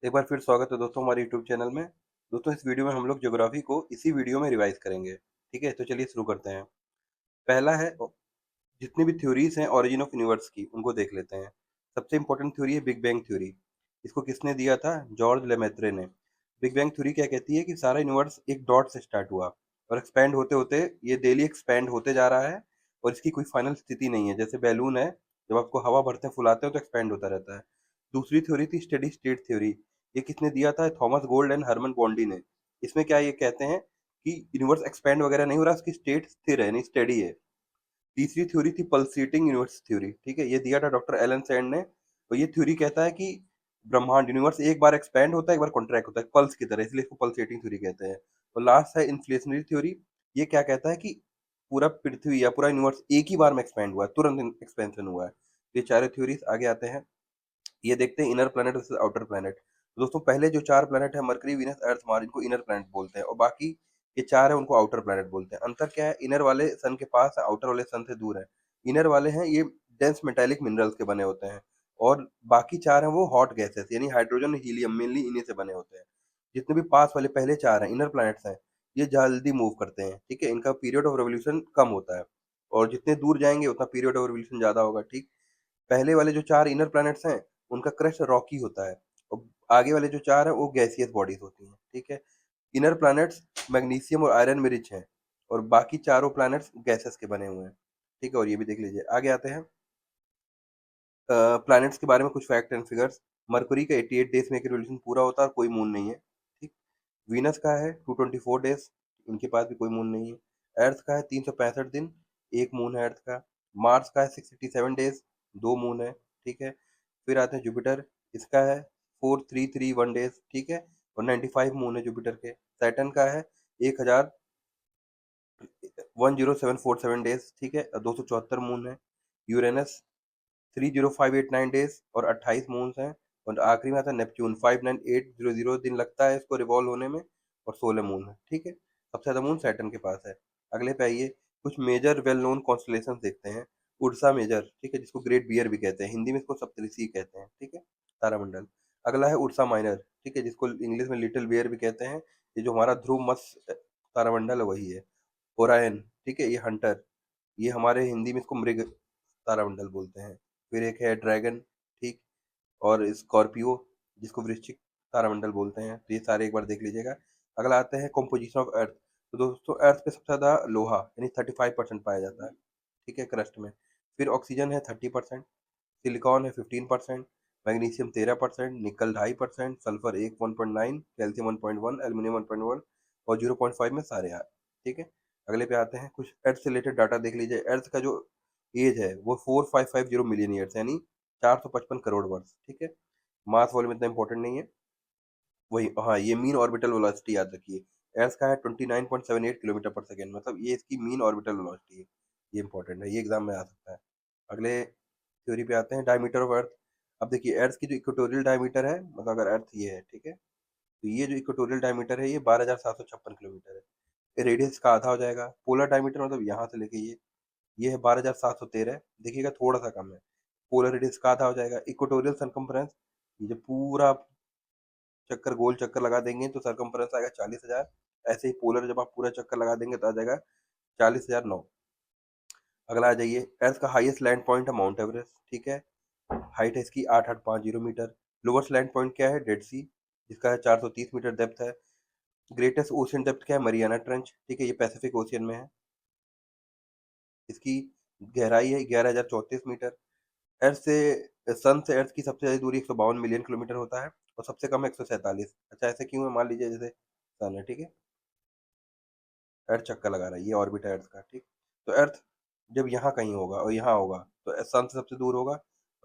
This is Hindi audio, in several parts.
एक बार फिर स्वागत है दोस्तों हमारे यूट्यूब चैनल में। दोस्तों इस वीडियो में हम लोग ज्योग्राफी को इसी वीडियो में रिवाइज करेंगे। ठीक है, तो चलिए शुरू करते हैं। पहला है जितनी भी थ्योरीज हैं ओरिजिन ऑफ यूनिवर्स की उनको देख लेते हैं। सबसे इंपॉर्टेंट थ्योरी है बिग बैंग थ्योरी। इसको किसने दिया था? जॉर्ज लेमेत्रे ने। बिग बैंग थ्योरी क्या कहती है कि सारा यूनिवर्स एक डॉट से स्टार्ट हुआ और एक्सपैंड होते होते ये डेली एक्सपैंड होते जा रहा है और इसकी कोई फाइनल स्थिति नहीं है। जैसे बैलून है, जब आपको हवा भरते हैं फुलाते हो तो एक्सपैंड होता रहता है। दूसरी थ्योरी थी स्टेडी स्टेट थ्योरी। ये किसने दिया था? Thomas Gold and Hermann Bondi ने। इसमें क्या ये कहते हैं कि यूनिवर्स एक्सपैंड वगैरह नहीं हो रहा, उसकी स्टेट स्थिर है, नहीं स्टेडी है। तीसरी थ्योरी थी पल्सेटिंग यूनिवर्स थ्योरी। ठीक है, ये दिया था डॉक्टर एलन सैंड ने। और ये थ्योरी कहता है कि ब्रह्मांड यूनिवर्स एक बार एक्सपैंड होता है, एक बार कॉन्ट्रैक्ट होता है, पल्स की तरह, इसलिए इसको पल्सेटिंग थ्योरी कहते हैं। और लास्ट है इन्फ्लेशनरी थ्योरी। ये क्या कहता है कि पूरा पृथ्वी या पूरा यूनिवर्स एक ही बार में एक्सपैंड हुआ है, तुरंत एक्सपेंशन हुआ है। ये चारों थ्योरीज आगे आते हैं। ये देखते हैं inner planet versus outer planet. तो दोस्तों पहले जो चार प्लैनेट है मरकरी, वीनस, अर्थ, मार्स, इनको इनर प्लैनेट बोलते हैं और बाकी ये चार है उनको आउटर प्लैनेट बोलते हैं। अंतर क्या है? इनर वाले सन के पास है, आउटर वाले सन से दूर है। इनर वाले हैं ये डेंस मेटेलिक मिनरल्स के बने होते हैं और बाकी चार हैं वो हॉट गैसेस यानी हाइड्रोजन हीलियम मेनली इन्हीं से बने होते हैं। जितने भी पास वाले पहले चार हैं इनर प्लैनेट्स हैं, ये जल्दी मूव करते हैं। ठीक है, इनका पीरियड ऑफ रेवोल्यूशन कम होता है और जितने दूर जाएंगे उतना पीरियड ऑफ रेवोल्यूशन ज्यादा होगा। ठीक, पहले वाले जो चार इनर प्लैनेट्स हैं उनका क्रस्ट रॉकी होता है और आगे वाले जो चार हैं वो गैसियस बॉडीज होती हैं। ठीक है, इनर प्लैनेट्स मैग्नीशियम और आयरन में रिच हैं और बाकी चारों प्लैनेट्स गैसेस के बने हुए हैं। ठीक है, और ये भी देख लीजिए। आगे आते हैं प्लैनेट्स के बारे में कुछ फैक्ट एंड फिगर्स। मरकुरी का 88 डेज में एक रिवोल्यूशन पूरा होता है और कोई मून नहीं है। ठीक, वीनस का है 224 डेज, इनके पास भी कोई मून नहीं है। अर्थ का है 365 दिन, एक मून है अर्थ का। मार्स का है 687 डेज, दो मून है। ठीक है, फिर आते हैं जुपिटर, इसका है 4331 डेज। ठीक है, और 95 मून है जुपिटर के। सैटर्न का है 1000 10747 डेज। ठीक है, 274 मून है। यूरेनस 30589 डेज और 28 मून्स हैं। और आखिरी में आता है नेपच्यून, 59800 दिन लगता है इसको रिवॉल्व होने में और 16 मून है। ठीक है, सबसे ज्यादा मून सैटर्न के पास है। अगले पे आइए, कुछ मेजर वेल नोन कॉन्स्टलेशन देखते हैं। उर्सा मेजर, ठीक है, जिसको ग्रेट बियर भी कहते हैं, हिंदी में इसको सप्तऋषि कहते हैं। ठीक है, तारामंडल। अगला है उर्सा माइनर, ठीक है, जिसको इंग्लिश में लिटिल बियर भी कहते हैं। ये जो हमारा ध्रुव मस तारामंडल है वही है। ओरायन, ठीक है, ये हंटर, ये हमारे हिंदी में इसको मृग तारामंडल बोलते हैं। फिर एक है ड्रैगन, ठीक, और स्कॉर्पियो, जिसको वृश्चिक तारामंडल बोलते हैं। तो ये सारे एक बार देख लीजिएगा। अगला आते हैं कॉम्पोजिशन ऑफ अर्थ। तो दोस्तों अर्थ पे सबसे ज़्यादा लोहा यानी 35% पाया जाता है। ठीक है, क्रस्ट में। फिर ऑक्सीजन है 30%, सिलिकॉन है 15%, मैग्नीशियम 13%, निकल 2.5%, सल्फर एक 1.9, कैल्शियम 1.1, एल्यूमिनियम 1.1 और 0.5 में सारे आ। ठीक है, अगले पे आते हैं। कुछ अर्थ से रिलेटेड डाटा देख लीजिए। अर्थ का जो एज है वो 4550 मिलियन ईयर्स यानी 455 करोड़ वर्ष। ठीक है, मास वॉल्यूम इतना इंपॉर्टेंट नहीं है। वही, हाँ, ये मीन ऑर्बिटल वेलोसिटी याद रखिए। अर्थ का है 29.78 किलोमीटर पर सेकेंड, मतलब ये इसकी मीन ऑर्बिटल वेलोसिटी है। ये इंपॉर्टेंट है, ये एग्जाम में आ सकता है। अगले थ्योरी पे आते हैं, डायमीटर ऑफ अर्थ। अब देखिए अर्थ की जो इक्वेटोरियल डायमीटर है, मतलब अगर अर्थ ये है, ठीक है, तो ये जो इक्वेटोरियल डायमीटर है ये 12,756 किलोमीटर है। रेडियस का आधा हो जाएगा। पोलर डायमीटर मतलब यहाँ से लेके ये है 12,713। देखिएगा थोड़ा सा कम है। पोलर रेडियस का आधा हो जाएगा। इक्वेटोरियल सरकमफ्रेंस, ये जो पूरा चक्कर गोल चक्कर लगा देंगे तो सरकमफ्रेंस आएगा 40,000। ऐसे ही पोलर जब आप पूरा चक्कर लगा देंगे तो आ जाएगा 40,009। अगला आ जाइए, अर्थ का हाईएस्ट लैंड पॉइंट है माउंट एवरेस्ट। ठीक है, हाइट है इसकी 8850 मीटर। लोवेस्ट लैंड पॉइंट क्या है? डेड सी, जिसका है 430 मीटर डेप्थ है। ग्रेटेस्ट ओशियन डेप्थ क्या है? मरियाना ट्रेंच, ठीक है, ये पैसिफिक ओशियन में है। इसकी गहराई है 11,034 मीटर। अर्थ से सन से अर्थ की सबसे ज्यादा दूरी 152 मिलियन किलोमीटर होता है और सबसे कम है 147। अच्छा, ऐसे क्यों है? मान लीजिए जैसे सन है, ठीक है, अर्थ चक्कर लगा रहा है, ये ऑर्बिट है अर्थ का। ठीक, तो अर्थ जब यहाँ कहीं होगा और यहाँ होगा तो सन से सबसे दूर होगा,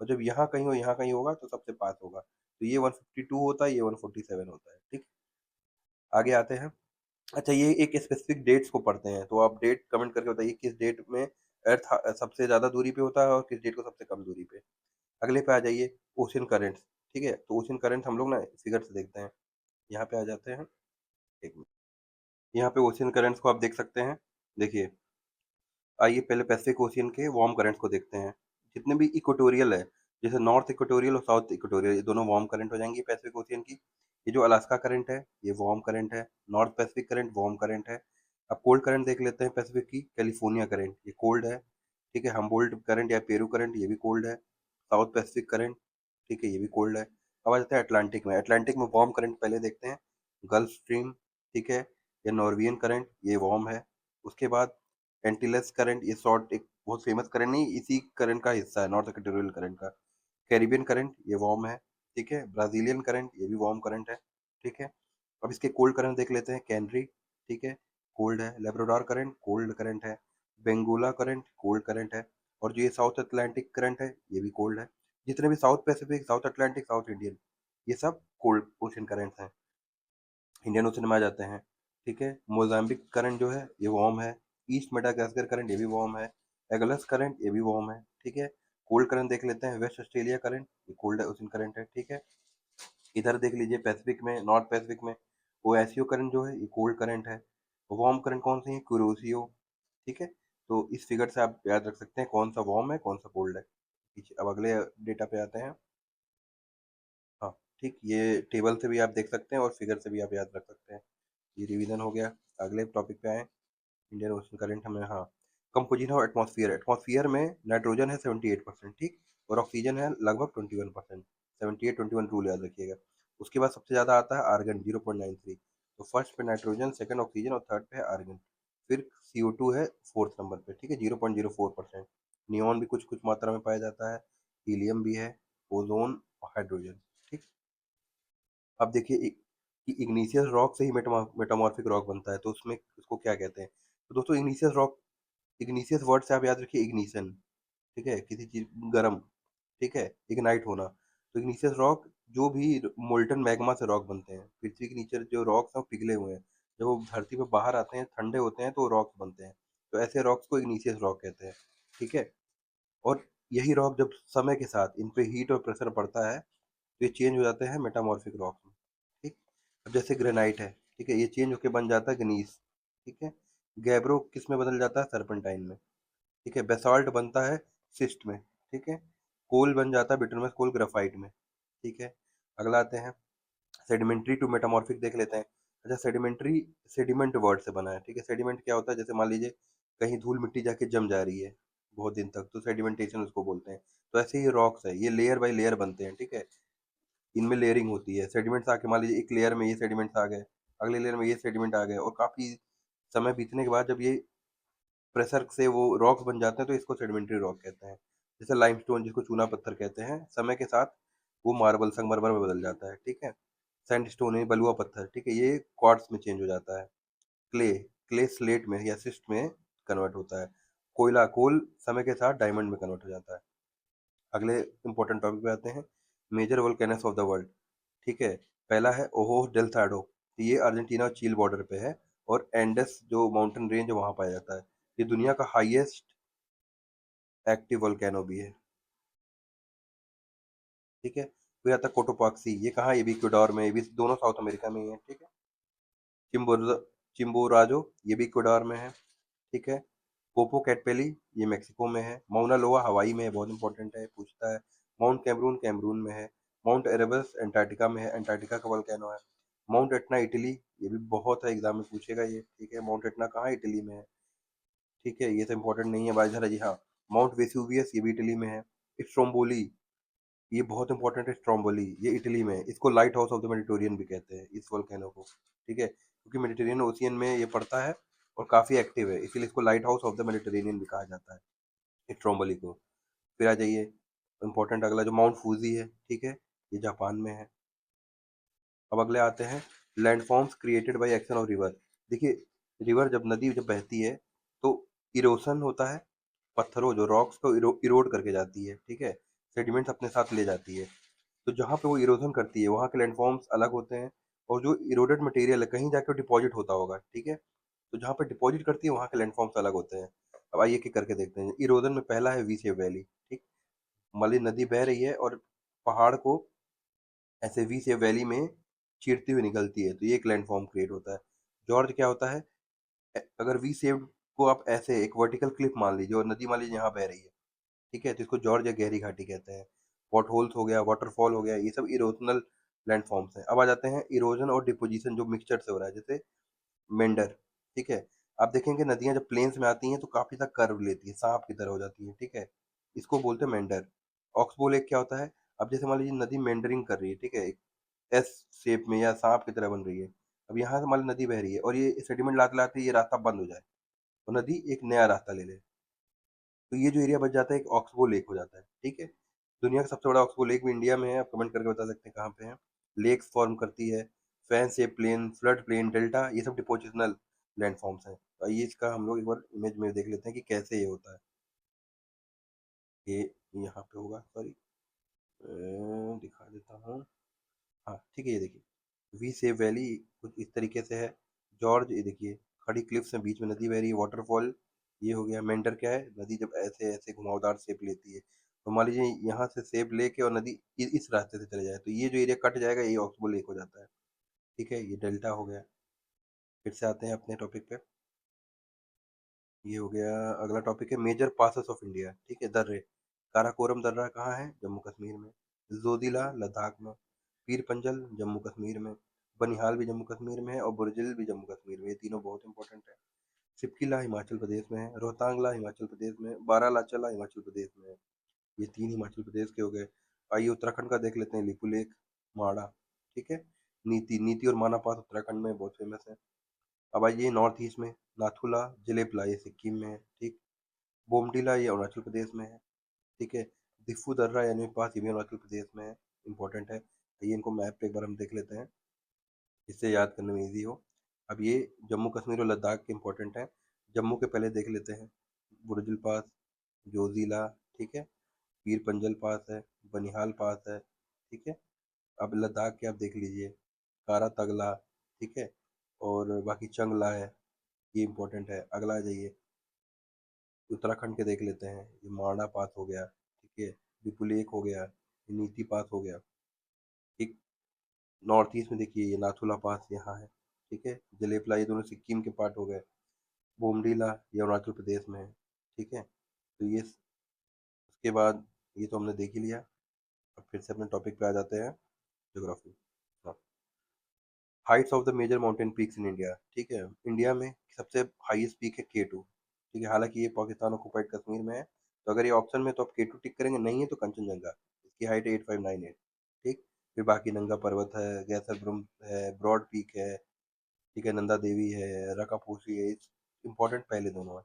और जब यहाँ कहीं हो यहाँ कहीं होगा तो सबसे पास होगा। तो ये 152 होता है, ये 147 होता है। ठीक, आगे आते हैं। अच्छा, ये एक स्पेसिफिक डेट्स को पढ़ते हैं, तो आप डेट कमेंट करके बताइए किस डेट में अर्थ सबसे ज्यादा दूरी पे होता है और किस डेट को सबसे कम दूरी पे। अगले पे आ जाइए, ओशन करेंट्स। ठीक है, तो ओशन करंट हम लोग ना फिगर से देखते हैं। यहाँ पे आ जाते हैं। एक मिनट, यहाँ पे ओशन करंट्स को आप देख सकते हैं। देखिए, आइए पहले पैसिफिक ओशियन के वार्म करंट्स को देखते हैं। जितने भी इक्वेटोरियल है, जैसे नॉर्थ इक्वेटोरियल और साउथ इक्वेटोरियल ये दोनों वार्म करंट हो जाएंगी पैसिफिक ओशियन की। ये जो अलास्का करंट है ये वार्म करंट है। North Pacific current warm current है। अब कोल्ड करंट देख लेते हैं पैसिफिक की, कैलिफोर्निया करंट ये कोल्ड है, ठीक है। हम्बोल्ट करंट या पेरू करंट ये भी कोल्ड है। साउथ पैसिफिक करंट, ठीक है, ये भी कोल्ड है। अब आ जाते हैं अटलांटिक में। अटलांटिक में वार्म करंट पहले देखते हैं, गल्फ स्ट्रीम, ठीक है, या नॉर्वियन करंट ये वार्म है। उसके बाद एंटीलस करंट ये शॉर्ट, एक बहुत फेमस करंट नहीं, इसी करंट का हिस्सा है, नॉर्थ इक्वेटोरियल करंट का। कैरिबियन करंट ये वार्म है, ठीक है। ब्राजीलियन करंट ये भी वार्म करंट है, ठीक है। अब इसके कोल्ड करंट देख लेते हैं। कैनरी, ठीक है, कोल्ड है। लेब्राडोर करंट कोल्ड करंट है। बेंगोला करंट कोल्ड करंट है। और जो ये साउथ अटलांटिक करंट है ये भी कोल्ड है। जितने भी south Pacific, south Atlantic, south Indian, ये सब कोल्ड ओशन करंट्स हैं। इंडियन ओशन में आ जाते हैं, ठीक है। मोजाम्बिक करंट जो है ये वार्म है। ईस्ट मेडागास्कर करंट ये भी वार्म है। एगलस करंट ये भी वार्म है, ठीक है। कोल्ड करंट देख लेते हैं। वेस्ट ऑस्ट्रेलिया करंट ये कोल्ड ओशन करंट है, ठीक है। इधर देख लीजिए पैसिफिक में, नॉर्थ पैसिफिक में ओएसयू करंट जो है ये कोल्ड करंट है। वार्म करंट कौन सी है? क्यूरोसियो, ठीक है। तो इस फिगर से आप याद रख सकते हैं कौन सा वार्म है कौन सा कोल्ड है। अब अगले डेटा पे आते हैं। हाँ, ठीक, ये टेबल से भी आप देख सकते हैं और फिगर से भी आप याद रख सकते हैं। ये रिवीजन हो गया। अगले टॉपिक पे आए। इंडियन ओशन करंट हमें, हाँ, कंपोजिशन ऑफ एटमॉस्फेयर। एटमॉस्फेयर में नाइट्रोजन है 78%, ठीक, और ऑक्सीजन है लगभग 21%। 78-21 रूल याद रखिएगा। उसके बाद सबसे ज़्यादा आता है आर्गन 0.93। तो फर्स्ट पे नाइट्रोजन, सेकंड ऑक्सीजन और थर्ड पे है आर्गन। फिर CO2 है फोर्थ नंबर पे, ठीक है, 0.04%। नियॉन भी कुछ कुछ मात्रा में पाया जाता है। हीलियम भी है, ओजोन और हाइड्रोजन, ठीक। अब देखिए कि इग्निशियस रॉक से ही मेटामॉर्फिक रॉक बनता है, तो उसमें उसको क्या कहते हैं? तो दोस्तों इग्निशियस रॉक, इग्निशियस वर्ड से आप याद रखिए इग्निशन, ठीक है, किसी चीज गर्म, ठीक है, इग्नाइट होना। तो इग्निशियस रॉक जो भी मोल्टन मैग्मा से रॉक बनते हैं, पृथ्वी के नीचे जो रॉक्स हैं वो पिघले हुए हैं, जब वो धरती पे बाहर आते हैं ठंडे होते हैं तो रॉक्स बनते हैं। तो ऐसे रॉक्स को इग्निशियस रॉक कहते हैं, ठीक है। और यही रॉक जब समय के साथ इन पे हीट और प्रेशर पड़ता है तो ये चेंज हो जाते हैं मेटामॉर्फिक रॉक में, ठीक। अब जैसे ग्रेनाइट है, ठीक है, ये चेंज होके बन जाता है ग्नीस, ठीक है। गैब्रो किस में बदल जाता है? सर्पेंटाइन में, ठीक है। बेसाल्ट बनता है सिस्ट में, ठीक है। कोल बन जाता है बिटुमिनस कोल ग्राफाइट में, ठीक है। अगला आते हैं, सेडिमेंट्री टू मेटामॉर्फिक देख लेते हैं। अच्छा, सेडिमेंट्री सेडिमेंट वर्ड से बना है, ठीक है। सेडिमेंट क्या होता है? जैसे मान लीजिए कहीं धूल मिट्टी जाके जम जा रही है बहुत दिन तक, तो सेडिमेंटेशन उसको बोलते हैं। तो ऐसे ही रॉक्स है, ये लेयर बाय लेयर बनते हैं, ठीक है। इनमें लेयरिंग होती है। सेडिमेंट्स आके मान लीजिए एक लेयर में ये सेडिमेंट्स आ गए, अगले लेयर में ये सेडिमेंट आ गए, और काफी समय बीतने के बाद जब ये प्रेशर से वो रॉक्स बन जाते हैं तो इसको सेडिमेंट्री रॉक कहते हैं। जैसे लाइमस्टोन जिसको चूना पत्थर कहते हैं, समय के साथ वो मार्बल संगमरमर में बदल जाता है, ठीक है। सैंडस्टोन है बलुआ पत्थर, ठीक है, ये क्वार्ट्ज में चेंज हो जाता है। क्ले, क्ले स्लेट में या सिस्ट में कन्वर्ट होता है। कोयला, कोल समय के साथ डायमंड में कन्वर्ट हो जाता है। अगले इंपॉर्टेंट टॉपिक पे आते हैं, major volcanoes of the world, ठीक है। पहला है ओहो डेल साडो, ये अर्जेंटीना और चील बॉर्डर पे है, और एंडेस जो माउंटेन रेंज है वहां पाया जाता है। ये दुनिया का हाईएस्ट एक्टिव वोल्केनो भी है, ठीक है। फिर आता है कोटोपाक्सी, ये कहाँ है? ये भी इक्वेडोर में, ये भी दोनों साउथ अमेरिका में ही है, ठीक है। चिम्बोर चिम्बोराजो, ये भी इक्वेडोर में है, ठीक है। पोपो कैटपेली, ये मेक्सिको में है। माउना लोआ हवाई में है, बहुत इंपॉर्टेंट है, पूछता है। माउंट कैमरून कैमरून में है। माउंट एरेबस एंटार्क्टिका में है, एंटार्क्टिका का वोल्केनो है। माउंट एटना इटली, ये भी बहुत है, एग्जाम में पूछेगा ये, ठीक है। माउंट एटना कहाँ है? इटली में है, ठीक है, ये तो इंपॉर्टेंट नहीं है, बाजरा जी, हाँ। माउंट वेसुवियस, ये भी इटली में है। स्ट्रोम्बोली, ये बहुत इंपॉर्टेंट है, स्ट्रोम्बोली, ये इटली में है। इसको light house of the Mediterranean भी कहते हैं इस वोल्केनो को, ठीक है, क्योंकि मेडिटेरियन ओशियन में ये पड़ता है और काफी एक्टिव है, इसीलिए इसको light house of the Mediterranean भी कहा जाता है स्ट्रोम्बोली को। फिर आ जाइए इंपॉर्टेंट अगला जो माउंट फूजी है, ठीक है, ये जापान में है। अब अगले आते हैं, landforms created by action of river. देखिए, रिवर जब नदी जब बहती है तो इरोशन होता है, पत्थरों जो रॉक्स को इरोड करके जाती है, ठीक है, सेडिमेंट्स अपने साथ ले जाती है। तो जहाँ पे वो इरोजन करती है वहाँ के लैंडफॉर्म्स अलग होते हैं, और जो इरोडेड मटेरियल है कहीं जाके डिपॉजिट होता होगा, ठीक है। तो जहाँ पे डिपॉजिट करती है वहाँ के लैंडफॉर्म्स अलग होते हैं। अब आइए कि करके देखते हैं। इरोजन में पहला है वी शेप वैली, ठीक, मली नदी बह रही है और पहाड़ को ऐसे वी शेप वैली में चीरती हुई निकलती है, तो ये एक लैंडफॉर्म क्रिएट होता है। जॉर्ज क्या होता है? अगर वी शेप को आप ऐसे एक वर्टिकल क्लिफ मान लीजिए और नदी मान लीजिए यहाँ बह रही है, ठीक है, तो इसको जॉर्ज या गहरी घाटी कहते हैं। पॉट होल्स हो गया, वाटरफॉल हो गया, ये सब इरोजनल लैंडफॉर्म्स हैं। अब आ जाते हैं इरोजन और डिपोजिशन जो मिक्सचर से हो रहा है, जैसे मेंडर, ठीक है। आप देखेंगे नदियां जब प्लेन्स में आती हैं तो काफी सा कर्व लेती है, सांप की तरह हो जाती है, ठीक है। इसको बोलते हैं मेंडर। ऑक्सबो लेक क्या होता है? अब जैसे मान लीजिए नदी मेंडरिंग कर रही है, ठीक है, एक एस शेप में या सांप की तरह बन रही है। अब यहाँ से मान ली नदी बह रही है और ये सेडिमेंट लाते लाते ये रास्ता बंद हो जाए, तो नदी एक नया रास्ता ले ले, तो ये जो एरिया बच जाता है एक ऑक्सबो लेक हो जाता है, ठीक है। दुनिया का सबसे बड़ा ऑक्सबो लेक भी इंडिया में है, आप कमेंट करके बता सकते हैं कहाँ पे है। लेक्स फॉर्म करती है, fan shape plain, flood plain, delta, ये सब डिपोजिशनल लैंडफॉर्म्स हैं। तो आइए इसका हम लोग एक बार इमेज में देख लेते हैं कि कैसे ये होता है। ये यहाँ पे होगा, सॉरी, दिखा देता हूँ। हाँ ठीक है, ये देखिए वी सेव वैली कुछ इस तरीके से है। जॉर्ज, ये देखिए खड़ी क्लिफ्स में बीच में नदी बह रही है, वाटरफॉल। ये हो गया मेंटर, क्या है? नदी जब ऐसे ऐसे घुमावदार शेप लेती है, तो मान लीजिए यहाँ से शेप लेके और नदी इस रास्ते से चले जाए, तो ये जो एरिया कट जाएगा ये ऑक्सबो लेक हो जाता है, ठीक है। ये डेल्टा हो गया। फिर से आते हैं अपने टॉपिक पे। ये हो गया, अगला टॉपिक है मेजर पासेस ऑफ इंडिया, ठीक है। दर्रे, काराकोरम दर्रा कहाँ है? जम्मू कश्मीर में। जोजिला लद्दाख में। पीर पंजल जम्मू कश्मीर में। बनिहाल भी जम्मू कश्मीर में है और बुरजिल भी जम्मू कश्मीर में, ये तीनों बहुत इंपॉर्टेंट है। सिपकिला हिमाचल प्रदेश में है। रोहतांगला हिमाचल प्रदेश में। बारालाचला हिमाचल प्रदेश में है। ये तीन हिमाचल प्रदेश के हो गए। आइए उत्तराखंड का देख लेते हैं, लिपुलेख, माड़ा, ठीक है। नीति, नीति और माना पास उत्तराखंड में बहुत फेमस है। अब आइए नॉर्थ ईस्ट में, नाथुला, जिलेबला, ये सिक्किम में है, ठीक। बोमडिला ये अरुणाचल प्रदेश में है, ठीक है। दिफू दर्रा यानी पास, ये भी अरुणाचल प्रदेश में है, इंपॉर्टेंट है। ये इनको मैप पे एक बार हम देख लेते हैं, जिससे याद करने में इजी हो। अब ये जम्मू कश्मीर और लद्दाख के इंपॉर्टेंट हैं। जम्मू के पहले देख लेते हैं, बुरजिल पास, जोजिला, ठीक है। पीर पंजल पास है, बनिहाल पास है, ठीक है। अब लद्दाख के आप देख लीजिए, कारा तगला, ठीक है, और बाकी चंगला है, ये इंपॉर्टेंट है। अगला आ जाइए, उत्तराखंड के देख लेते हैं। ये माणा पास हो गया, ठीक है। डिपुलेक हो गया, ये नीति पास हो गया, ठीक। नॉर्थ ईस्ट में देखिए ये नाथुला पास यहाँ है, ठीक है। जलेपला, ये दोनों सिक्किम के पार्ट हो गए। बोमडीला ये अरुणाचल प्रदेश में है, ठीक है। तो ये उसके बाद ये तो हमने देख ही लिया। अब फिर से अपने टॉपिक पे आ जाते हैं, ज्योग्राफी। हाँ, heights of the major mountain peaks in India, ठीक है। इंडिया में सबसे हाईएस्ट पीक है K2, ठीक है। हालांकि ये पाकिस्तान ऑक्युपाइड कश्मीर में है, तो अगर ये ऑप्शन में तो आप K2 टिक करेंगे, नहीं है तो कंचनजंगा। इसकी हाइट है 8598, ठीक। फिर बाकी नंगा पर्वत है, गैसर ब्रह्म है, ब्रॉड पीक है, ठीक है, नंदा देवी है, रकापोशी है, इंपॉर्टेंट पहले दोनों है।